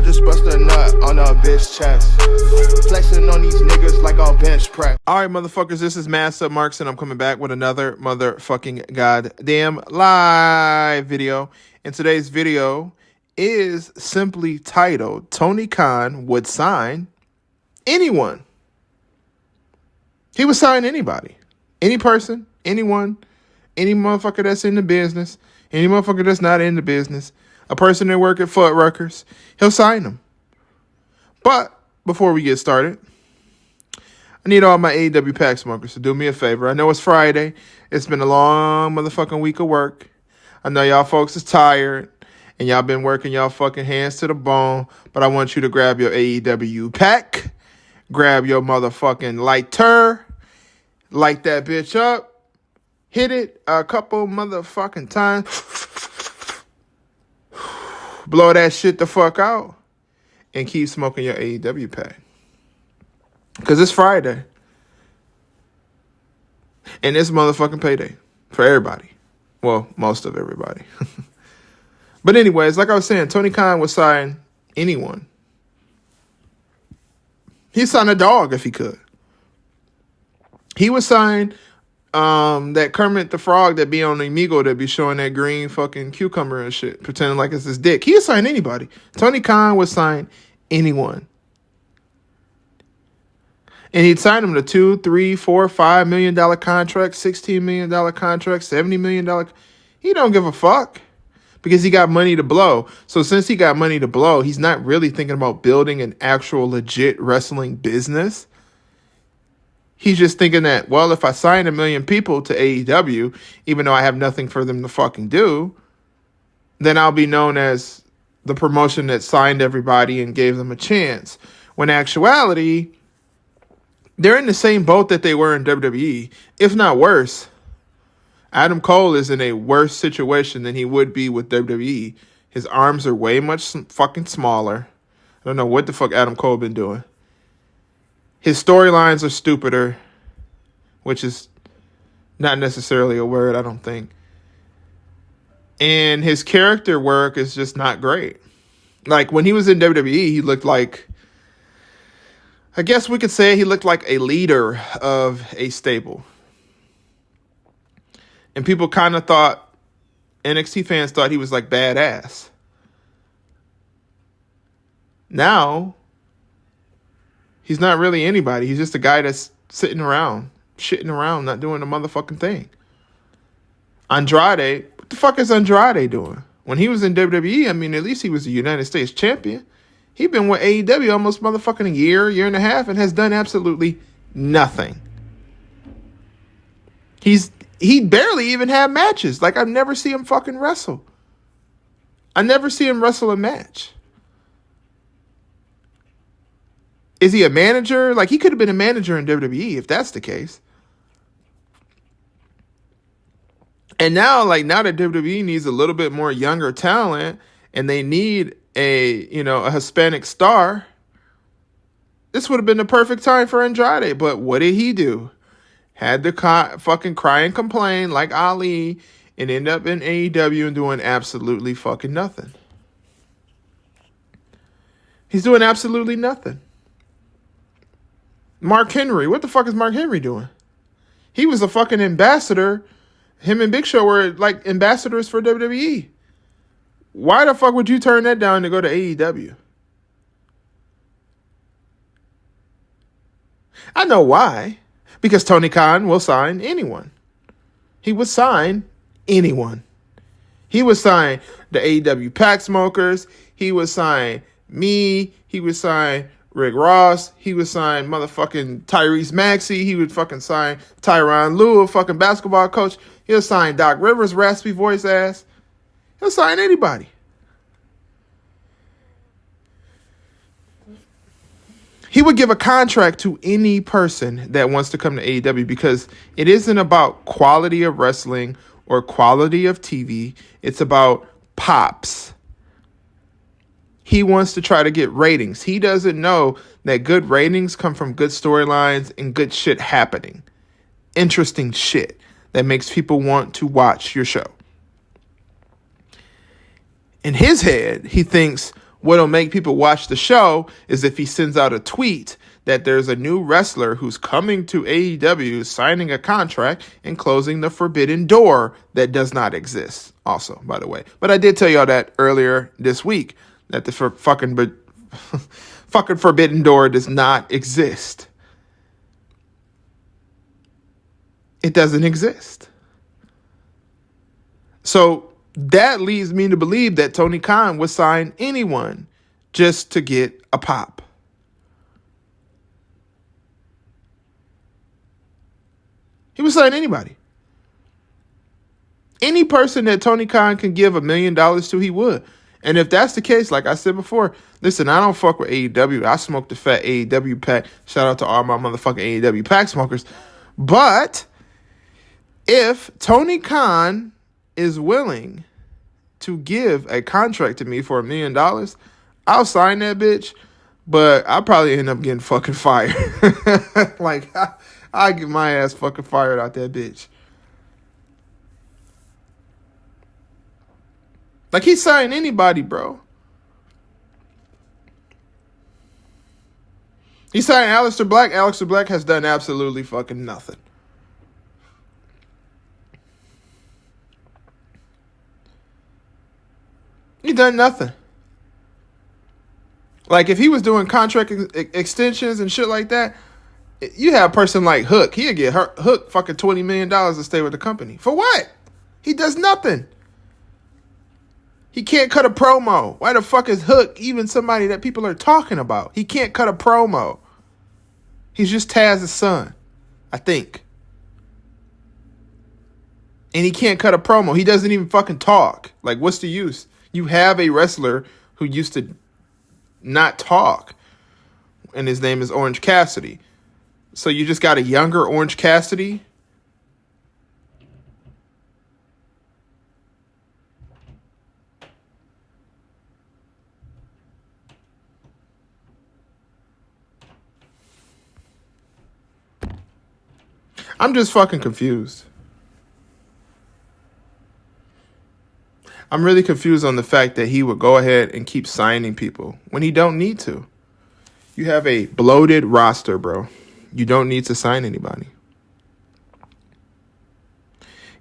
just bust a nut on a bitch chest. Flexing on these niggas like a bench press. All right, motherfuckers, this is Master Marks, and I'm coming back with another motherfucking goddamn live video. And today's video is simply titled, Tony Khan would sign anyone. He would sign anybody. Any person, anyone, any motherfucker that's in the business, any motherfucker that's not in the business, a person that work at Foot Ruckers, he'll sign them. But before we get started, I need all my AEW pack smokers to do me a favor. I know it's Friday. It's been a long motherfucking week of work. I know y'all folks is tired and y'all been working y'all fucking hands to the bone, but I want you to grab your AEW pack, grab your motherfucking lighter, light that bitch up, hit it a couple motherfucking times, blow that shit the fuck out, and keep smoking your AEW pack. Because it's Friday. And it's motherfucking payday for everybody. Well, most of everybody. But anyways, like I was saying, Tony Khan would sign anyone. He'd sign a dog if he could. He would sign that Kermit the Frog that be on the Amigo that be showing that green fucking cucumber and shit, pretending like it's his dick. He'd sign anybody. Tony Khan would sign anyone. And he'd sign them to $2, $3, $4, $5 million contracts, $16 million contracts, $70 million. He don't give a fuck because he got money to blow. So since he got money to blow, he's not really thinking about building an actual legit wrestling business. He's just thinking that, well, if I sign 1 million people to AEW, even though I have nothing for them to fucking do, then I'll be known as the promotion that signed everybody and gave them a chance. When in actuality, they're in the same boat that they were in WWE, if not worse. Adam Cole is in a worse situation than he would be with WWE. His arms are way much fucking smaller. I don't know what the fuck Adam Cole been doing. His storylines are stupider, which is not necessarily a word, I don't think. And his character work is just not great. Like, when he was in WWE, he looked like, I guess we could say he looked like a leader of a stable. And people kind of thought, NXT fans thought he was like badass. Now, he's not really anybody. He's just a guy that's sitting around, shitting around, not doing a motherfucking thing. Andrade, what the fuck is Andrade doing? When he was in WWE, I mean, at least he was a United States champion. He's been with AEW almost motherfucking a year and a half, and has done absolutely nothing. He barely even had matches. Like, I've never seen him fucking wrestle. I never see him wrestle a match. Is he a manager? Like, he could have been a manager in WWE if that's the case. And now that WWE needs a little bit more younger talent and they need a Hispanic star, this would have been the perfect time for Andrade. But what did he do? Had to fucking cry and complain like Ali and end up in AEW and doing absolutely fucking nothing. He's doing absolutely nothing. Mark Henry. What the fuck is Mark Henry doing? He was a fucking ambassador. Him and Big Show were like ambassadors for WWE. Why the fuck would you turn that down to go to AEW? I know why. Because Tony Khan will sign anyone. He would sign anyone. He would sign the AEW pack smokers. He would sign me. He would sign Rick Ross. He would sign motherfucking Tyrese Maxey. He would fucking sign Tyronn Lue, a fucking basketball coach. He'll sign Doc Rivers, raspy voice ass. He'll sign anybody. He would give a contract to any person that wants to come to AEW because it isn't about quality of wrestling or quality of TV. It's about pops. He wants to try to get ratings. He doesn't know that good ratings come from good storylines and good shit happening. Interesting shit that makes people want to watch your show. In his head, he thinks, What'll make people watch the show is if he sends out a tweet that there's a new wrestler who's coming to AEW, signing a contract and closing the forbidden door that does not exist also, by the way. But I did tell y'all that earlier this week, that the fucking forbidden door does not exist. It doesn't exist. So that leads me to believe that Tony Khan would sign anyone just to get a pop. He would sign anybody. Any person that Tony Khan can give $1 million to, he would. And if that's the case, like I said before, listen, I don't fuck with AEW. I smoke the fat AEW pack. Shout out to all my motherfucking AEW pack smokers. But if Tony Khan is willing to give a contract to me for $1 million, I'll sign that bitch. But I'll probably end up getting fucking fired. Like, I get my ass fucking fired out that bitch. Like, he signed anybody, bro. He signed Aleister Black. Aleister Black has done absolutely fucking nothing. He done nothing. Like, if he was doing contract extensions and shit like that, you have a person like Hook. He'll get Hook fucking $20 million to stay with the company. For what? He does nothing. He can't cut a promo. Why the fuck is Hook even somebody that people are talking about? He can't cut a promo. He's just Taz's son, I think. And he can't cut a promo. He doesn't even fucking talk. Like, what's the use? You have a wrestler who used to not talk, and his name is Orange Cassidy. So you just got a younger Orange Cassidy? I'm just fucking confused. I'm really confused on the fact that he would go ahead and keep signing people when he don't need to. You have a bloated roster, bro. You don't need to sign anybody.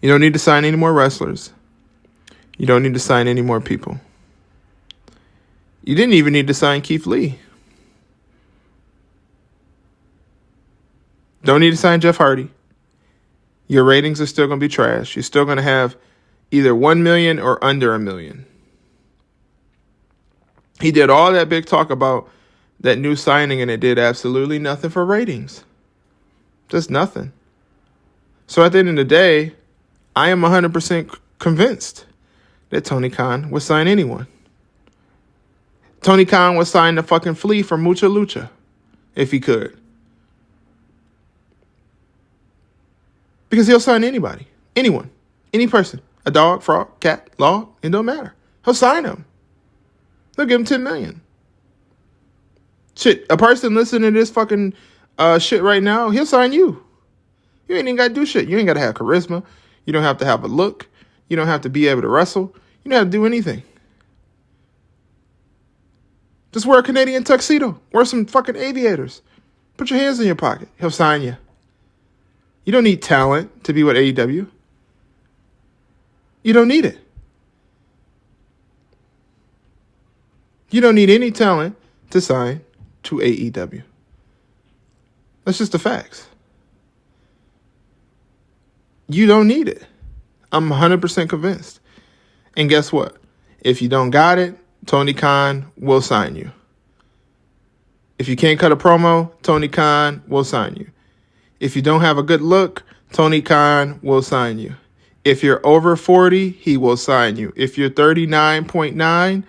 You don't need to sign any more wrestlers. You don't need to sign any more people. You didn't even need to sign Keith Lee. Don't need to sign Jeff Hardy. Your ratings are still going to be trash. You're still going to have either 1 million or under 1 million. He did all that big talk about that new signing, and it did absolutely nothing for ratings. Just nothing. So at the end of the day, I am 100% convinced that Tony Khan would sign anyone. Tony Khan would sign the fucking Flea from Mucha Lucha if he could. Because he'll sign anybody. Anyone. Any person. A dog, frog, cat, log. It don't matter. He'll sign them. They'll give him $10 million. Shit, a person listening to this fucking shit right now, he'll sign you. You ain't even got to do shit. You ain't got to have charisma. You don't have to have a look. You don't have to be able to wrestle. You don't have to do anything. Just wear a Canadian tuxedo. Wear some fucking aviators. Put your hands in your pocket. He'll sign you. You don't need talent to be with AEW. You don't need it. You don't need any talent to sign to AEW. That's just the facts. You don't need it. I'm 100% convinced. And guess what? If you don't got it, Tony Khan will sign you. If you can't cut a promo, Tony Khan will sign you. If you don't have a good look, Tony Khan will sign you. If you're over 40, he will sign you. If you're 39.9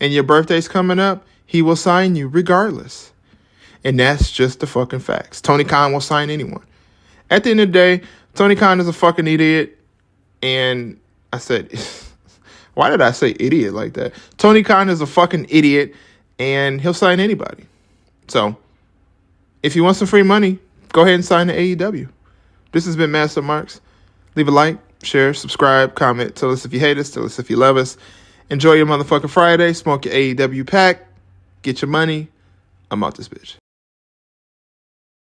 and your birthday's coming up, he will sign you regardless. And that's just the fucking facts. Tony Khan will sign anyone. At the end of the day, Tony Khan is a fucking idiot. And I said, why did I say idiot like that? Tony Khan is a fucking idiot, and he'll sign anybody. So if you want some free money, go ahead and sign to AEW. This has been Master Marks. Leave a like, share, subscribe, comment. Tell us if you hate us. Tell us if you love us. Enjoy your motherfucking Friday. Smoke your AEW pack. Get your money. I'm out this bitch.